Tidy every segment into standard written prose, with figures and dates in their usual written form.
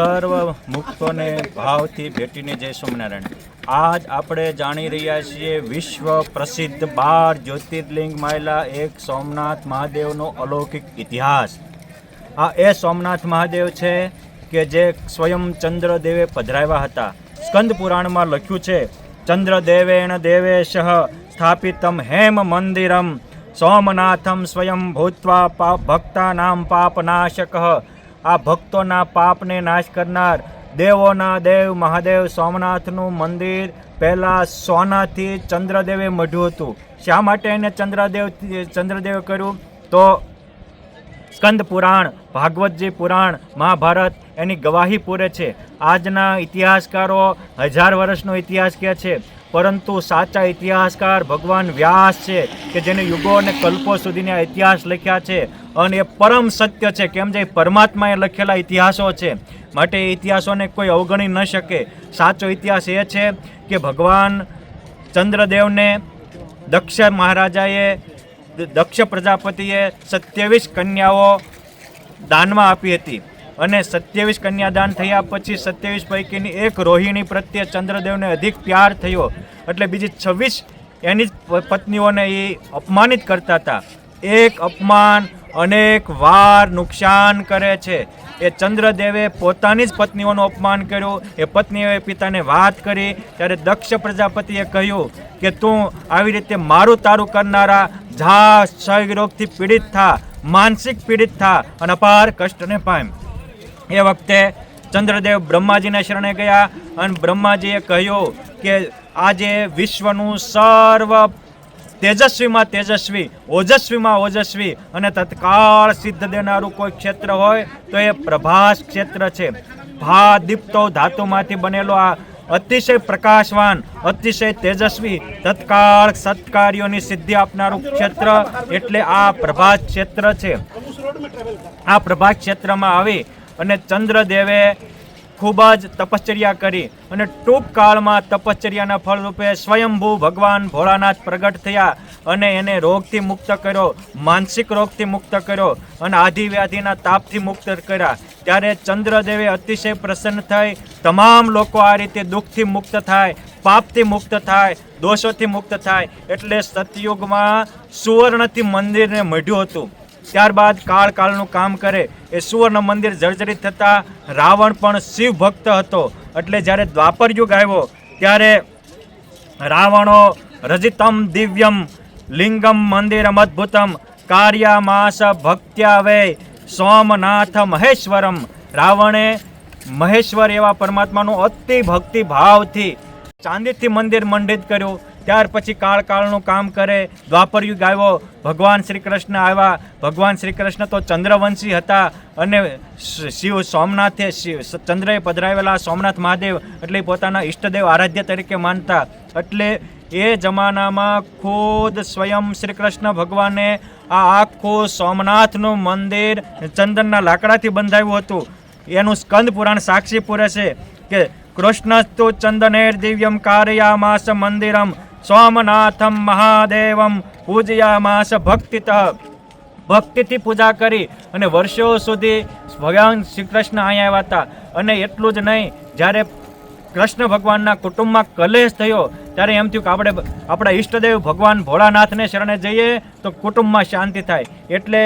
સર્વ મુક્તોને ભાવથી ભેટીને જય સ્વામિનારાયણ. આજ આપણે જાણી રહ્યા છીએ વિશ્વ પ્રસિદ્ધ 12 જ્યોતિર્લિંગ માયલા એક સોમનાથ મહાદેવનો અલૌકિક ઇતિહાસ. આ એ સોમનાથ મહાદેવ છે કે જે સ્વયં ચંદ્રદેવે પધરાવ્યા હતા. સ્કંદ પુરાણમાં લખ્યું છે, ચંદ્રદેવેણ દેવેશ સ્થાપિતમ હેમ મંદિરમ સોમનાથમ સ્વયં ભૂત્વા ભક્તાનામ પાપનાશક. આ ભક્તોના પાપને નાશ કરનાર દેવોના દેવ મહાદેવ સોમનાથનું મંદિર પહેલાં સોનાથી ચંદ્રદેવે મઢ્યું હતું. શા માટે એને ચંદ્રદેવે કર્યું? તો સ્કંદ પુરાણ, ભાગવતજી પુરાણ, મહાભારત એની ગવાહી પૂરે છે. આજના ઇતિહાસકારો 1000 વર્ષનો ઇતિહાસ કહે છે, પરંતુ સાચા ઇતિહાસકાર ભગવાન વ્યાસ છે કે જેને યુગો અને કલ્પો સુધીના ઇતિહાસ લખ્યા છે અને એ પરમ સત્ય છે. કેમ જે પરમાત્માએ લખેલા ઇતિહાસો છે, માટે એ ઇતિહાસોને કોઈ અવગણી ન શકે. સાચો ઇતિહાસ એ છે કે ભગવાન ચંદ્રદેવને દક્ષ મહારાજાએ, દક્ષ પ્રજાપતિએ 27 કન્યાઓ દાનમાં આપી હતી અને 27 કન્યાદાન થયા પછી 27 પૈકીની એક રોહિણી પ્રત્યે ચંદ્રદેવને અધિક પ્યાર થયો, એટલે બીજી 26 એની પત્નીઓને એ અપમાનિત કરતા હતા. એક અપમાન અનેક વાર નુકસાન કરે છે. એ ચંદ્રદેવે પોતાની જ પત્નીઓનું અપમાન કર્યું. એ પત્નીઓએ પિતાને વાત કરી ત્યારે દક્ષ પ્રજાપતિએ કહ્યું કે તું આવી રીતે મારું તારું કરનારા જા, ક્ષય રોગથી પીડિત થા, માનસિક પીડિત થા અને અપાર કષ્ટને પામ. એ વખતે ચંદ્રદેવ બ્રહ્માજીને શરણે ગયા અને બ્રહ્માજીએ કહ્યું કે આજે વિશ્વનું સર્વ તેજસ્વીમાં તેજસ્વી, ઓજસ્વીમાં ઓજસ્વી અને તત્કાળ સિદ્ધ દેનારું કોઈ ક્ષેત્ર હોય તો એ પ્રભાસ ક્ષેત્ર છે. ભા દીપ્તો ધાતુમાંથી બનેલો આ અતિશય પ્રકાશવાન, અતિશય તેજસ્વી, તત્કાળ સત્કાર્યોની સિદ્ધિ આપનારું ક્ષેત્ર એટલે આ પ્રભાસ ક્ષેત્ર છે. આ પ્રભાસ ક્ષેત્રમાં આવી અને ચંદ્રદેવે ખૂબ જ તપશ્ચર્યા કરી અને ટૂંક કાળમાં તપશ્ચર્યાના ફળરૂપે સ્વયંભૂ ભગવાન ભોળાનાથ પ્રગટ થયા અને એને રોગથી મુક્ત કર્યો, માનસિક રોગથી મુક્ત કર્યો અને આધિવ્યાધિના તાપથી મુક્ત કર્યા. ત્યારે ચંદ્રદેવે અતિશય પ્રસન્ન થઈ તમામ લોકો આ રીતે દુઃખથી મુક્ત થાય, પાપથી મુક્ત થાય, દોષોથી મુક્ત થાય એટલે સતયુગમાં સુવર્ણથી મંદિરને મઢ્યું હતું. ત્યારબાદ કાળનું કામ કરે એ સુવર્ણ મંદિર જર્જરિત થતાં રાવણ પણ શિવ ભક્ત હતો. એટલે જ્યારે દ્વાપર યુગ આવ્યો ત્યારે રાવણો રજિતમ દિવ્યમ લિંગમ મંદિરમ અદ્ભુતમ કાર્યામાસ ભક્ત્યા વૈ સોમનાથ મહેશ્વરમ. રાવણે મહેશ્વર એવા પરમાત્માનું અતિ ભક્તિ ભાવથી ચાંદીથી મંદિર મંડિત કર્યું. ત્યાર પછી કાળનું કામ કરે, દ્વાપર યુગ આવ્યો, ભગવાન શ્રી કૃષ્ણ આવ્યા. ભગવાન શ્રી કૃષ્ણ તો ચંદ્રવંશી હતા અને શિવ સોમનાથે ચંદ્રએ પધરાવેલા સોમનાથ મહાદેવ એટલે પોતાના ઈષ્ટદેવ આરાધ્ય તરીકે માનતા. એટલે એ જમાનામાં ખુદ સ્વયં શ્રી કૃષ્ણ ભગવાને આ આખું સોમનાથનું મંદિર ચંદનના લાકડાથી બંધાવ્યું હતું. એનું સ્કંદ પુરાણ સાક્ષી પૂરે છે કે કૃષ્ણસ્તુ ચંદનેર દિવ્યમ કારયામાસ મંદિરમ સોમનાથમ મહાદેવમ પૂજયામાસ ભક્તિતઃ. ભક્તિથી પૂજા કરી અને વર્ષો સુધી ભગવાન શ્રી કૃષ્ણ અહીંયા આવ્યા હતા. અને એટલું જ નહીં, જ્યારે કૃષ્ણ ભગવાનના કુટુંબમાં કલેશ થયો ત્યારે એમ થયું કે આપણે આપણા ઈષ્ટદેવ ભગવાન ભોળાનાથને શરણે જઈએ તો કુટુંબમાં શાંતિ થાય. એટલે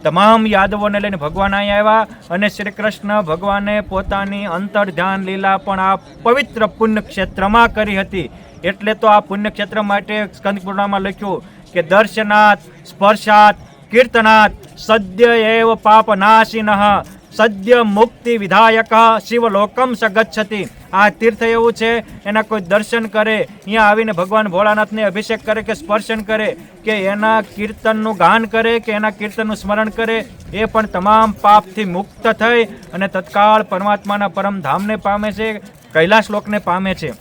તમામ યાદવોને લઈને ભગવાન અહીંયા આવ્યા અને શ્રી કૃષ્ણ ભગવાને પોતાની અંતર ધ્યાન લીલા પણ આ પવિત્ર પુણ્ય ક્ષેત્રમાં કરી હતી. એટલે તો આ પુણ્ય ક્ષેત્ર માટે સ્કંદ પુરાણમાં લખ્યું કે દર્શનાથ, સ્પર્શાત, કીર્તનાથ સદ્ય એવ પાપનાશિનઃ સદ્ય મુક્તિ વિધાયક શિવલોકમ સ ગચ્છતિ. આ તીર્થ એવું છે, એના કોઈ દર્શન કરે, અહીંયા આવીને ભગવાન ભોળાનાથને અભિષેક કરે કે સ્પર્શન કરે કે એના કીર્તનનું ગાન કરે કે એના કીર્તનનું સ્મરણ કરે, એ પણ તમામ પાપથી મુક્ત થઈ અને તત્કાળ પરમાત્માના પરમધામને પામે છે, કૈલાસ લોકને પામે છે.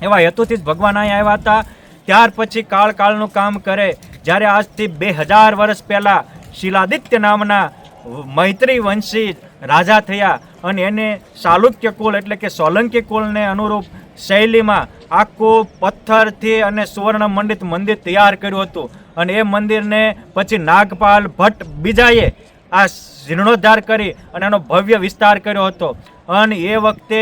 એવા હેતુથી જ ભગવાન અહીંયા આવ્યા હતા. ત્યાર પછી કાળનું કામ કરે. જ્યારે આજથી 2000 વર્ષ પહેલાં શિલાદિત્ય નામના મૈત્રી વંશી રાજા થયા અને એને ચાલુક્ય કુલ એટલે કે સોલંકી કુલને અનુરૂપ શૈલીમાં આખું પથ્થરથી અને સુવર્ણ મંડિત મંદિર તૈયાર કર્યું હતું. અને એ મંદિરને પછી નાગપાલ ભટ્ટ બીજાએ આ જીર્ણોદ્ધાર કરી અને એનો ભવ્ય વિસ્તાર કર્યો હતો. અને એ વખતે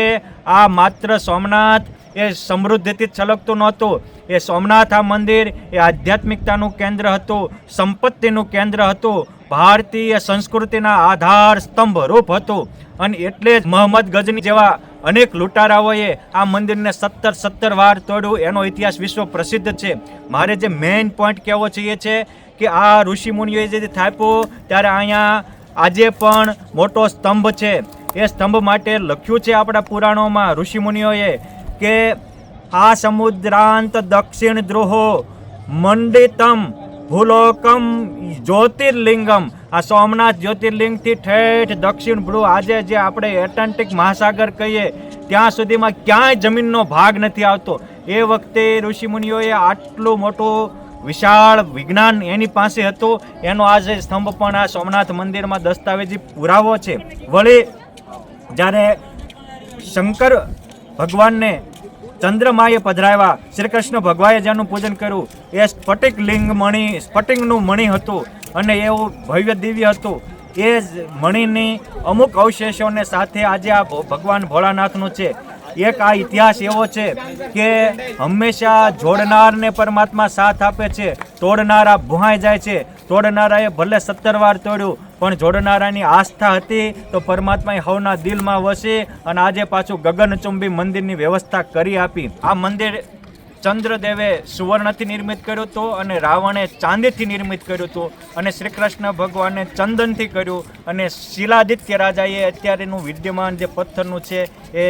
આ માત્ર સોમનાથ એ સમૃદ્ધિથી છલકતું નહોતું. એ સોમનાથ આ મંદિર એ આધ્યાત્મિકતાનું કેન્દ્ર હતું, સંપત્તિનું કેન્દ્ર હતું, ભારતીય સંસ્કૃતિના આધાર સ્તંભ રૂપ હતું. અને એટલે જ મોહમ્મદ ગજની જેવા અનેક લૂંટારાઓએ આ મંદિરને 17 વાર તોડ્યું. એનો ઇતિહાસ વિશ્વ પ્રસિદ્ધ છે. મારે જે મેઇન પોઈન્ટ કહેવો છે એ છે કે આ ઋષિમુનિઓએ જે થાપ્યું ત્યારે અહીંયા આજે પણ મોટો સ્તંભ છે. એ સ્તંભ માટે લખ્યું છે આપણા પુરાણોમાં ઋષિમુનિઓએ કે આ સમુદ્રાંત દક્ષિણ ધ્રુવો મંડિતમ ભૂલોકમ જ્યોતિર્લિંગમ. આ સોમનાથ જ્યોતિર્લિંગથી ઠેઠ દક્ષિણ ધ્રુવ, આજે જે આપણે એટલાન્ટિક મહાસાગર કહીએ ત્યાં સુધીમાં ક્યાંય જમીનનો ભાગ નથી આવતો. એ વખતે ઋષિમુનિઓએ આટલું મોટું વિશાળ વિજ્ઞાન એની પાસે હતું. એનો આજે સ્તંભ પણ આ સોમનાથ મંદિરમાં દસ્તાવેજી પુરાવો છે. વળી જ્યારે શંકર ભગવાનને ચંદ્રમાએ પધરાવ્યા, શ્રી કૃષ્ણ ભગવાને જેનું પૂજન કર્યું એ સ્ફટિક લિંગ મણિ, સ્ફટિકનું મણિ હતું અને એવું ભવ્ય દિવ્ય હતું. એ જ મણિની અમુક અવશેષોને સાથે આજે આ ભગવાન ભોળાનાથનું છે. એક આ ઇતિહાસ એવો છે કે હંમેશા જોડનારને પરમાત્મા સાથ આપે છે, તોડનારા ભૂહાઈ જાય છે. તોડનારાએ ભલે 17 વાર તોડ્યું પણ જોડનારાની આસ્થા હતી તો પરમાત્માએ હવના દિલમાં વસી અને આજે પાછું ગગનચુંબી મંદિરની વ્યવસ્થા કરી આપી. આ મંદિર ચંદ્રદેવે સુવર્ણથી નિર્મિત કર્યું હતું અને રાવણે ચાંદીથી નિર્મિત કર્યું હતું અને શ્રી કૃષ્ણ ભગવાને ચંદનથી કર્યું અને શિલાદિત્ય રાજાએ અત્યારેનું વિદ્યમાન જે પથ્થરનું છે એ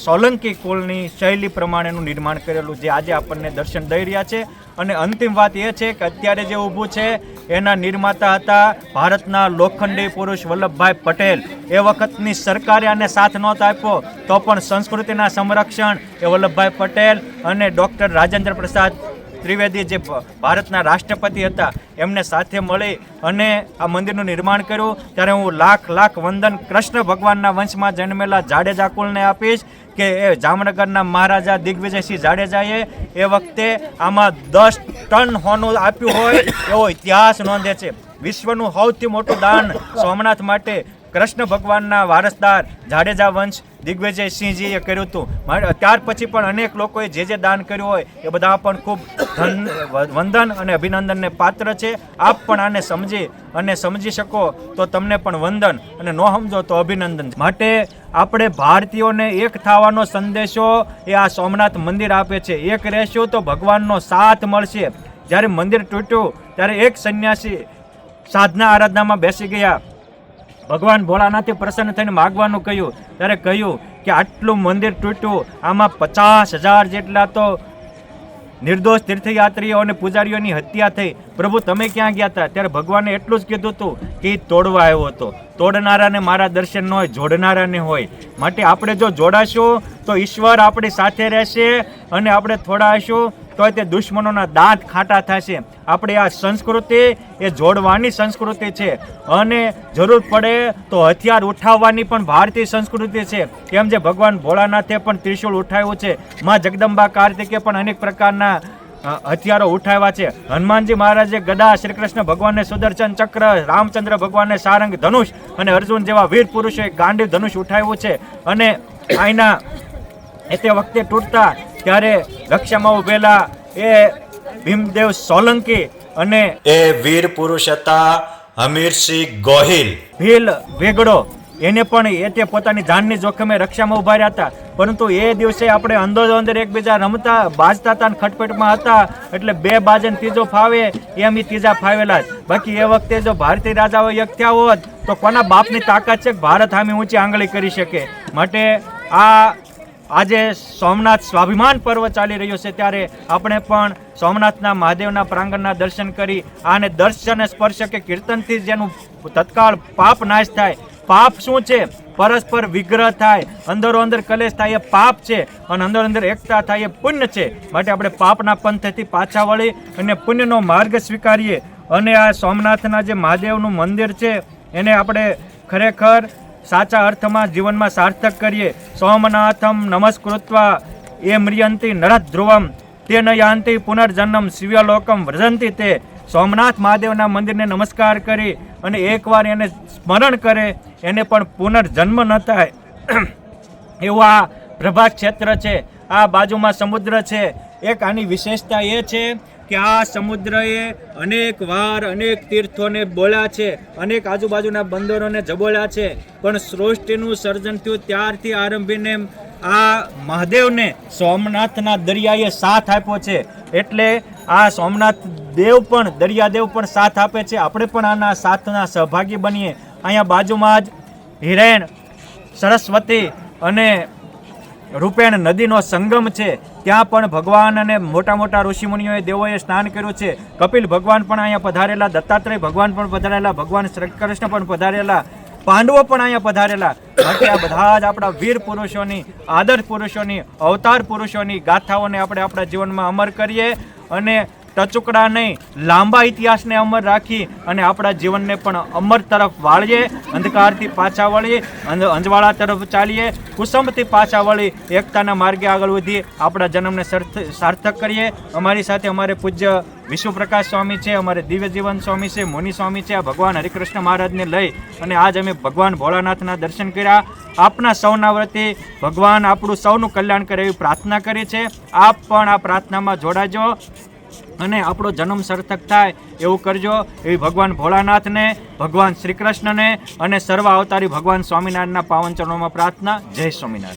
સોલંકી કુળની શૈલી પ્રમાણેનું નિર્માણ કરેલું જે આજે આપણને દર્શન દઈ રહ્યા છે. અને અંતિમ વાત એ છે કે અત્યારે જે ઊભું છે એના નિર્માતા હતા ભારતના લોખંડી પુરુષ વલ્લભભાઈ પટેલ. એ વખતની સરકારે આને સાથ નહોતો આપ્યો તો પણ સંસ્કૃતિના સંરક્ષણ એ વલ્લભભાઈ પટેલ અને ડૉક્ટર રાજેન્દ્ર પ્રસાદ ત્રિવેદી જે ભારતના રાષ્ટ્રપતિ હતા એમને સાથે મળી અને આ મંદિરનું નિર્માણ કર્યું. ત્યારે હું લાખ વંદન કૃષ્ણ ભગવાનના વંશમાં જન્મેલા જાડેજા કુળને આપીશ કે એ જામનગરના મહારાજા દિગ્વિજયસિંહ જાડેજાએ એ વખતે આમાં 10 ટન હોનું આપ્યું હોય એવો ઇતિહાસ નોંધે છે. વિશ્વનું સૌથી મોટું દાન સોમનાથ માટે કૃષ્ણ ભગવાનના વારસદાર જાડેજા વંશ દિગ્વિજયસિંહજીએ કર્યું હતું. ત્યાર પછી પણ અનેક લોકોએ જે દાન કર્યું હોય એ બધા પણ ખૂબ વંદન અને અભિનંદનને પાત્ર છે. આપ પણ આને સમજી શકો તો તમને પણ વંદન અને ન સમજો તો અભિનંદન. માટે આપણે ભારતીયોને એક થવાનો સંદેશો એ આ સોમનાથ મંદિર આપે છે. એક રહેશું તો ભગવાનનો સાથ મળશે. જ્યારે મંદિર તૂટ્યું ત્યારે એક સંન્યાસી સાધના આરાધનામાં બેસી ગયા. ભગવાન ભોળાનાથે પ્રસન્ન થઈને માગવાનું કહ્યું ત્યારે કહ્યું કે આટલું મંદિર તૂટ્યું, આમાં 50,000 જેટલા તો નિર્દોષ તીર્થયાત્રીઓ અને પૂજારીઓની હત્યા થઈ. પ્રભુ તમે ક્યાં ગયા હતા? ત્યારે ભગવાને એટલું જ કીધું હતું કે તોડવા આવ્યો હતો. તોડનારાને મારા દર્શન ન હોય, જોડનારાને હોય. માટે આપણે જો જોડાશું તો ઈશ્વર આપણી સાથે રહેશે અને આપણે થોડા હશું તો તે દુશ્મનોના દાંત ખાટા થશે. આપણી આ સંસ્કૃતિ એ જોડવાની સંસ્કૃતિ છે અને જરૂર પડે તો હથિયાર ઉઠાવવાની પણ ભારતીય સંસ્કૃતિ છે. કેમ જે ભગવાન ભોળાનાથે પણ ત્રિશૂળ ઉઠાવ્યું છે, માં જગદંબા કાર્તિકે પણ અનેક પ્રકારના હથિયારો ઉઠાવ્યા છે. હનુમાનજી મહારાજે ગદા, શ્રી કૃષ્ણ ભગવાનને સુદર્શન ચક્ર, રામચંદ્ર ભગવાનને સારંગ ધનુષ અને અર્જુન જેવા વીર પુરુષોએ ગાંડીવ ધનુષ ઉઠાવ્યું છે. અને આઈના તે વખતે તૂટતા ત્યારે રક્ષામાં ઉભેલા એ ભીમદેવ સોલંકી અને એ વીર પુરુષ હતા હમીરસિંહ ગોહિલ, ભીલ વેગડો. એને પણ એ તે પોતાની જાનની જોખમે રક્ષામાં ઉભા રહ્યા હતા. પરંતુ એ દિવસે આપણે અંદરો-અંદર એકબીજા રમતા, બાજતા હતા અને ખટપટમાં હતા એટલે બે બાજે ત્રીજો ફાવે એમ ત્રીજા ફાવેલા જ. બાકી એ વખતે જો ભારતીય રાજાઓ એક થયા હોત તો કોના બાપની તાકાત છે કે ભારત સામે ઊંચી આંગળી કરી શકે. માટે આજે સોમનાથ સ્વાભિમાન પર્વ ચાલી રહ્યો છે ત્યારે આપણે પણ સોમનાથના મહાદેવના પ્રાંગણના દર્શન કરી આને દર્શન સ્પર્શ કે કીર્તનથી જેનું તત્કાળ પાપ નાશ થાય. પાપ શું છે? પરસ્પર વિગ્રહ થાય, અંદરો અંદર કલેશ થાય એ પાપ છે અને અંદરો અંદર એકતા થાય એ પુણ્ય છે. માટે આપણે પાપના પંથથી પાછા વળી અને પુણ્યનો માર્ગ સ્વીકારીએ અને આ સોમનાથના જે મહાદેવનું મંદિર છે એને આપણે ખરેખર સાચા અર્થમાં જીવનમાં સાર્થક કરીએ. સોમનાથમ નમસ્કૃત્વા એ મ્રિયંતી નરત ધ્રુવમ તે ન યાંતિ પુનર્જન્મ શિવ્યલોકમ વ્રજંતી. તે સોમનાથ મહાદેવના મંદિરને નમસ્કાર કરી અને એકવાર એને સ્મરણ કરે એને પણ પુનર્જન્મ ન થાય. એવું આ પ્રભાત ક્ષેત્ર છે. આ બાજુમાં સમુદ્ર છે. એક આની વિશેષતા એ છે કે આ સમુદ્રએ અનેક વાર અનેક તીર્થોને બોલ્યા છે, અનેક આજુબાજુના બંદરોને જબોળ્યા છે, પણ સૃષ્ટિનું સર્જન થયું ત્યારથી આરંભીને આ મહાદેવને સોમનાથના દરિયાએ સાથ આપ્યો છે. એટલે આ સોમનાથ દેવ પણ, દરિયાદેવ પણ સાથ આપે છે. આપણે પણ આના સાથના સહભાગી બનીએ. અહીંયા બાજુમાં જ હિરેણ, સરસ્વતી અને રૂપેણ નદીનો સંગમ છે. ત્યાં પણ ભગવાન અને મોટા મોટા ઋષિમુનિઓએ, દેવોએ સ્નાન કર્યું છે. કપિલ ભગવાન પણ અહીંયા પધારેલા, દત્તાત્રેય ભગવાન પણ પધારેલા, ભગવાન શ્રી કૃષ્ણ પણ પધારેલા, પાંડવો પણ અહીંયા પધારેલા. માટે આ બધા જ આપણા વીર પુરુષોની, આદર્શ પુરુષોની, અવતાર પુરુષોની ગાથાઓને આપણે આપણા જીવનમાં અમર કરીએ અને ટચુકડા નહીં, લાંબા ઇતિહાસને અમર રાખી અને આપણા જીવનને પણ અમર તરફ વાળીએ, અંધકારથી પાછા વળીએ, અંજવાળા તરફ ચાલીએ, કુસુમથી પાછા વળી એકતાના માર્ગે આગળ વધીએ, આપણા જન્મને સાર્થક કરીએ. અમારી સાથે અમારે પૂજ્ય વિશ્વપ્રકાશ સ્વામી છે, અમારે દિવ્ય જીવન સ્વામી છે, મુનિ સ્વામી છે. આ ભગવાન હરિકૃષ્ણ મહારાજને લઈ અને આજ અમે ભગવાન ભોળાનાથના દર્શન કર્યા. આપના સૌના વતી ભગવાન આપણું સૌનું કલ્યાણ કરે એવી પ્રાર્થના કરી છે. આપ પણ આ પ્રાર્થનામાં જોડાજો અને આપણો જન્મ સાર્થક થાય એવું કરજો. એવી ભગવાન ભોળાનાથને, ભગવાન શ્રી કૃષ્ણને અને સર્વ અવતારી ભગવાન સ્વામિનારાયણના પાવન ચરણોમાં પ્રાર્થના. જય સ્વામિનારાયણ.